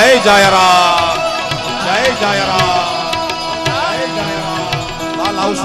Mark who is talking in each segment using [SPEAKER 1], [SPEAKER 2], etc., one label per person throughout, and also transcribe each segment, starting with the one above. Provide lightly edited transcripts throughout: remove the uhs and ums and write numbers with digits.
[SPEAKER 1] जय जय राम, जय जय राम, जय जय राम। लाल हाउस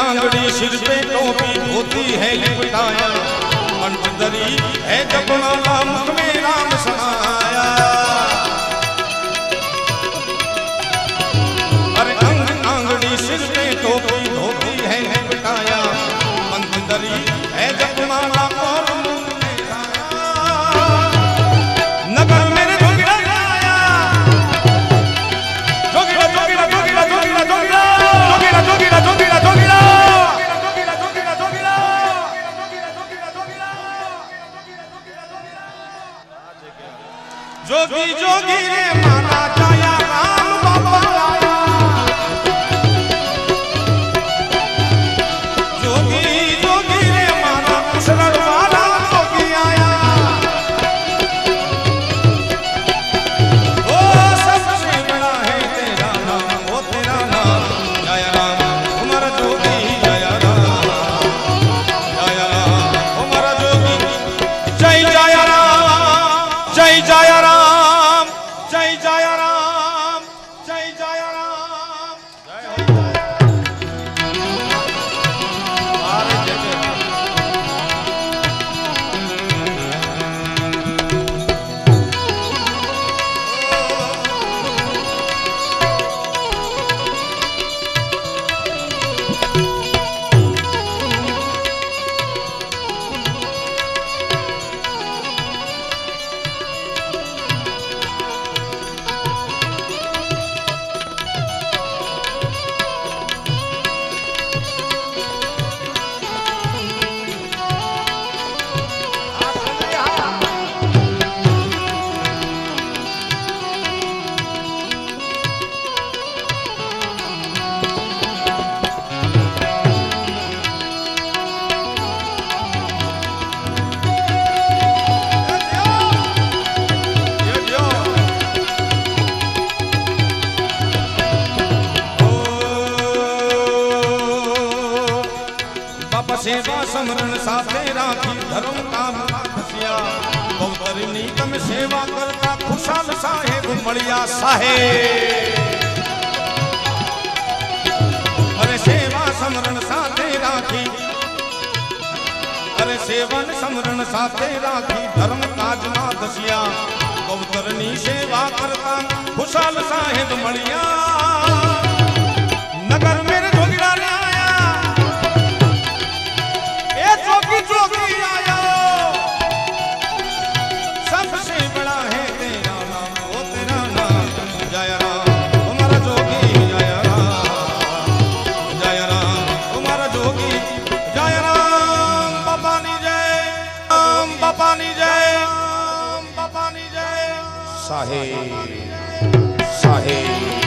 [SPEAKER 1] आंगड़ी सिर पे टोपी होती है लिपटाया, मंजरी है जब माला मुख में राम समाया। अरे आंगड़ी सिर पे टोपी होती है लिपटाया, मंजरी है जब माला और मुख में राया। नगर मेरे जोगिड़ा आया, जोगिड़ा जोगिड़ा जोगिड़ा जोगिड़ा जोगिड़ा जोगिड़ा जोगिड़ा जोगिड़ा जोगिड़ा जोगी जोगी रे माना जाया राम बाबा आया। जोगी जोगी रे माना कुशरण वाला जोगी आया। ओ सबसे बड़ा है तेरा नाम, ओ तेरा नाम जय राम हमारा जोगी जय राम, जय राम हमारा जोगी जय जय राम, जय जय राम, जय जय राम, जय जय राम, जय हो अरे जय जय सेवा समरण साथे राखी धर्म काम खसिया। बहुतरनी तम सेवा करता खुशाल साहेब मलिया साहेब। अरे सेवा समरण साथे राखी, अरे सेवन समरण साथे राखी धर्म काज ना दसिया। बहुतरनी सेवा करता खुशाल साहेब मलिया। नगर मेरे जोगिड़ा आया, जोगी आया। सबसे बड़ा है तेरा नाम, ओ तेरा नाम जय राम हमारा जोगी जय राम, जय राम हमारा जोगी जय राम। बाबा नी जय, राम बाबा नी जय, राम बाबा नी जय। साहेब साहेब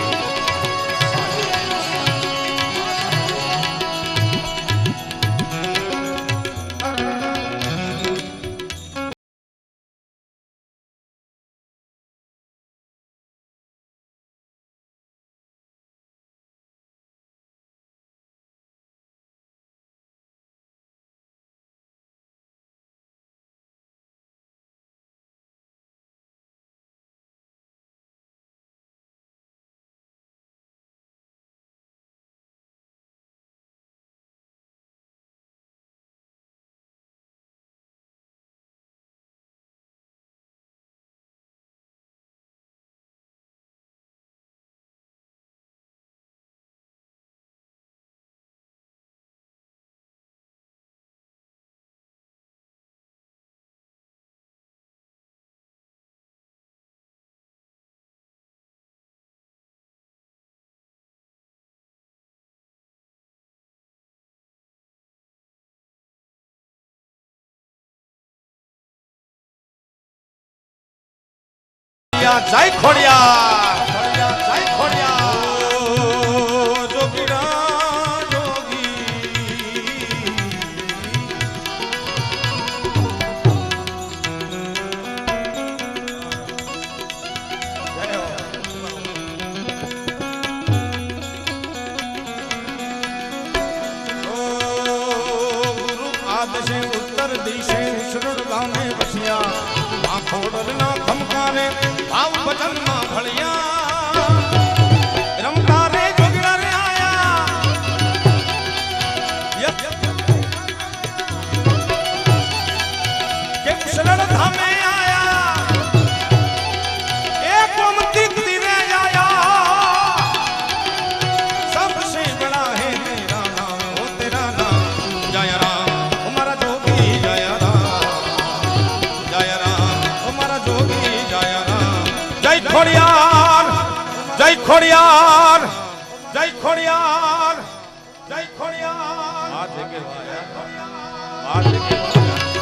[SPEAKER 1] ખોડિયા જય ખોડિયા જય ખોડિયા જોગીરા જોગી આદશે ઉત્તર દિશે સુરત ગામે વસ્યા ખોડલના ખમકારે ભાવ ભજનમાં ભળ્યા રમતા રે જોગીરા રે આયા કે શરણ ધામે આયા એક ગોમતી તીરે આયા સબસે બડા હે તેરા નામ હો તેરા નામ જય રામ હમારા જોગી જય રામ જય રામ જોગી જય રામ જય ખોડિયાર જય ખોડિયાર જય ખોડિયાર જય ખોડિયાર આ જગ્યાએ આ જગ્યાએ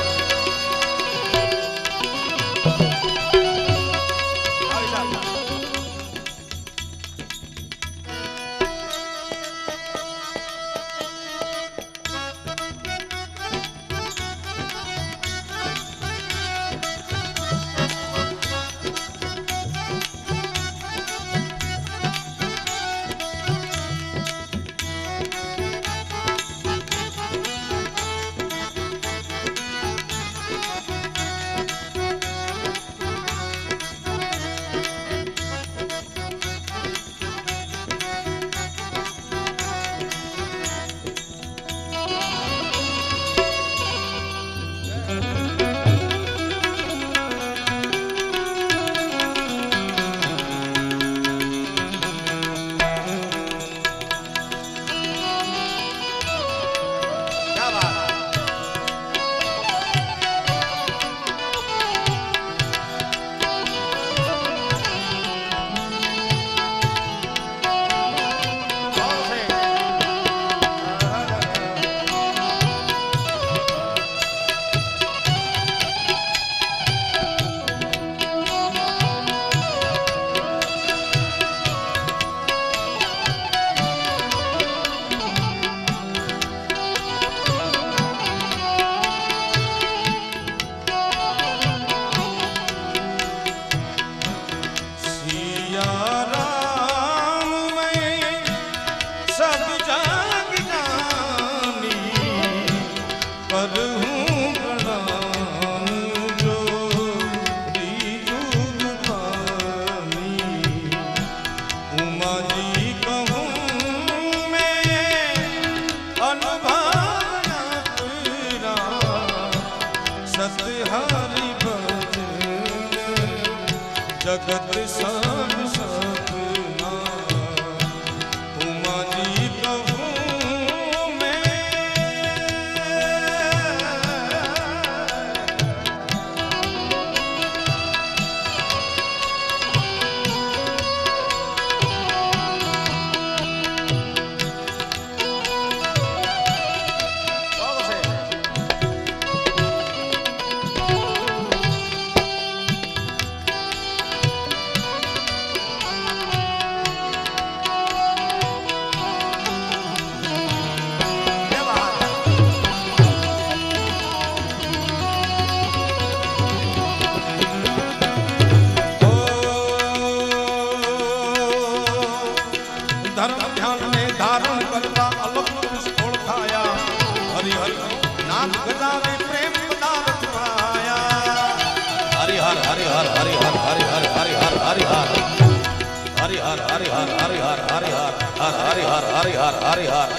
[SPEAKER 1] जगत सब सपना उमा जी प्रभु में धर्म ध्यान ने धारण करता अलग पुरुष ओळखाया हरिहर नाम गजावे प्रेम पदार्थ पाया हरिहर हरिहर हरिहर हरिहर हरिहर हरिहर हरिहर हरिहर हरिहर हरिहर हरिहर हरिहर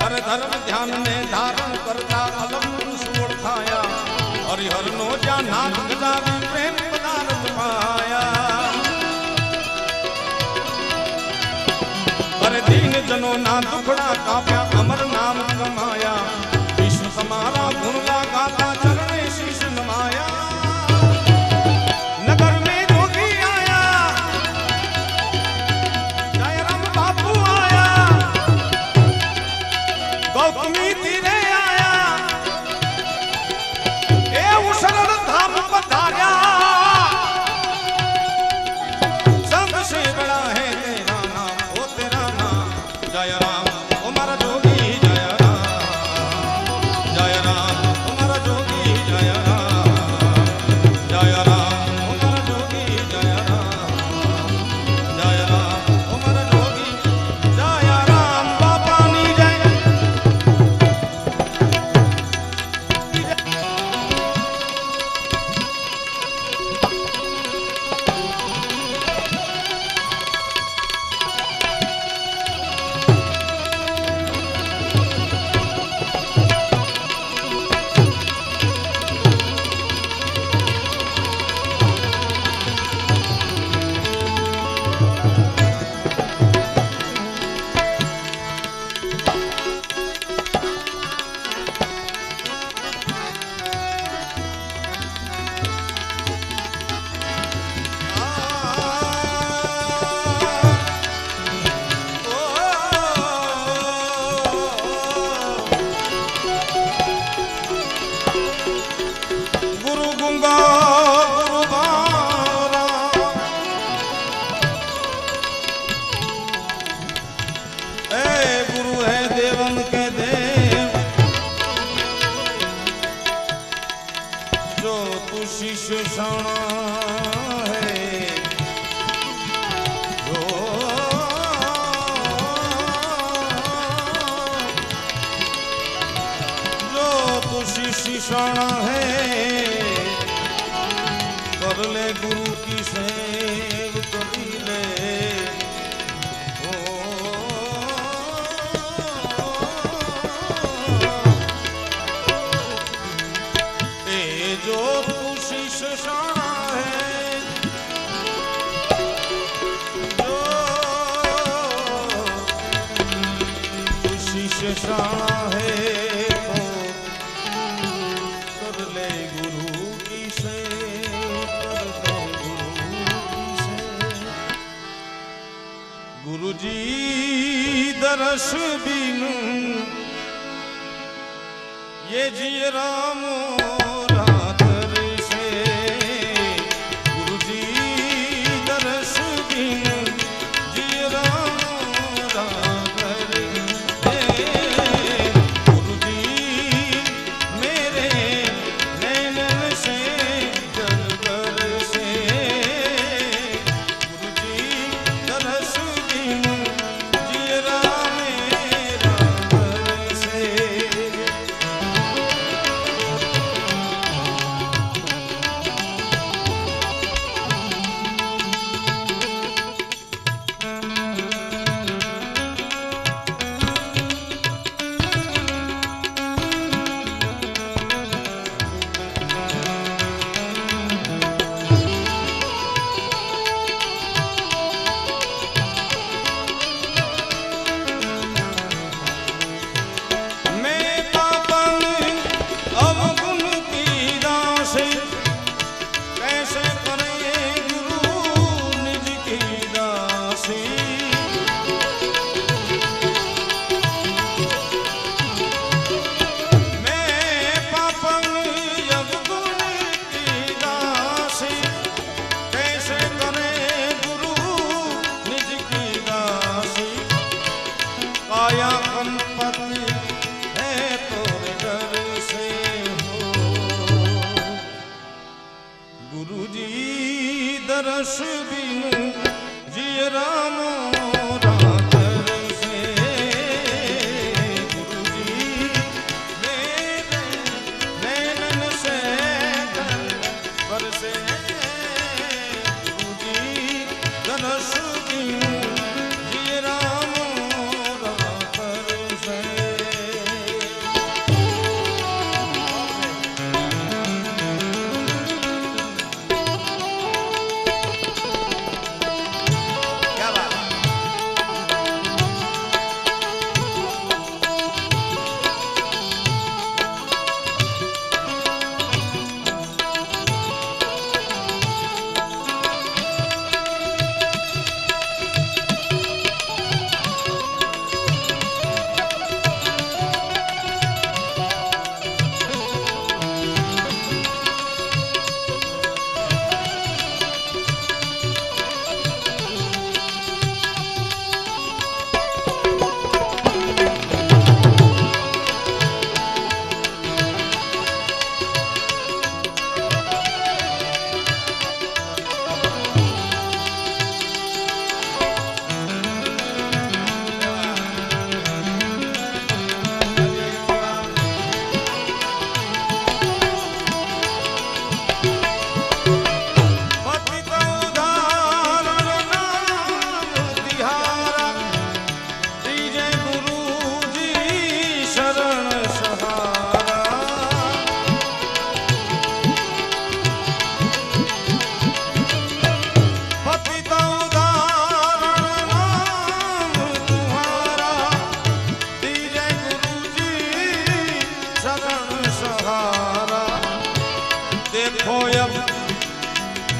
[SPEAKER 1] हर धर्म ध्यान ने धारण करता अलग पुरुष ओळखाया हरिहर नो ज्या नाम गजावे प्रेम पदार्थ पाया दीन जनो ना दुखड़ा काप्या अमर नाम कमाया विश्व समारा गुण गाता चरणे शीश नमाया नगर में जोगी आया जय राम बापू आया गौतमी तीरे आया ए शरण तू शिष्य साणा है, जो तू शिष्य साणा है, कर ले गुरु की सेव कर ले। जो तू शिष्य साणा है, जो तू शिष्य साणा है, तो कर ले गुरु की सेव, कर ले गुरु की सेव। गुरु जी दरस बिनु ये जी रामो दरस बिनु जिय रामो रातर से। गुरु जी मेरे नैनन से बरसे, गुरु जी दरस बिनु जिय रामो रातर से।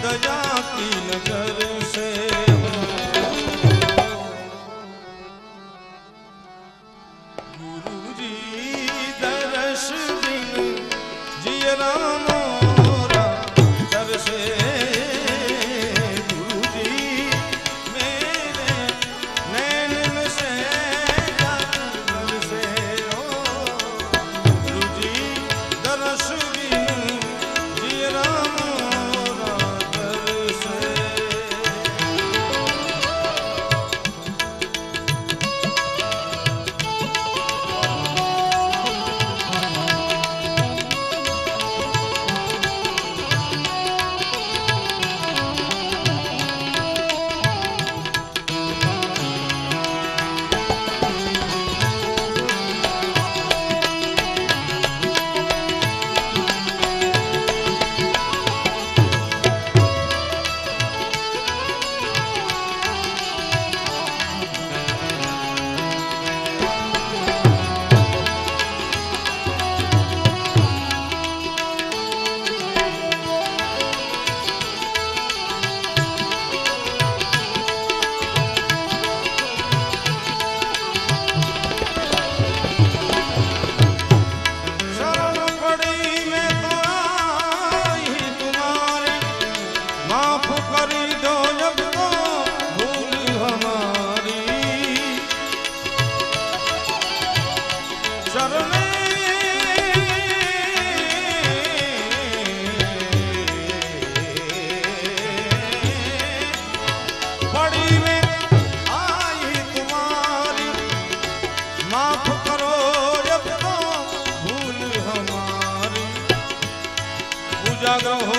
[SPEAKER 1] दया की नजर से गुरु जी दरस बिनु जिय रामो रातर से। गुरु जी मेरे नैनन से बरसे, गुरु जी दरस बिनु जिय राम रहो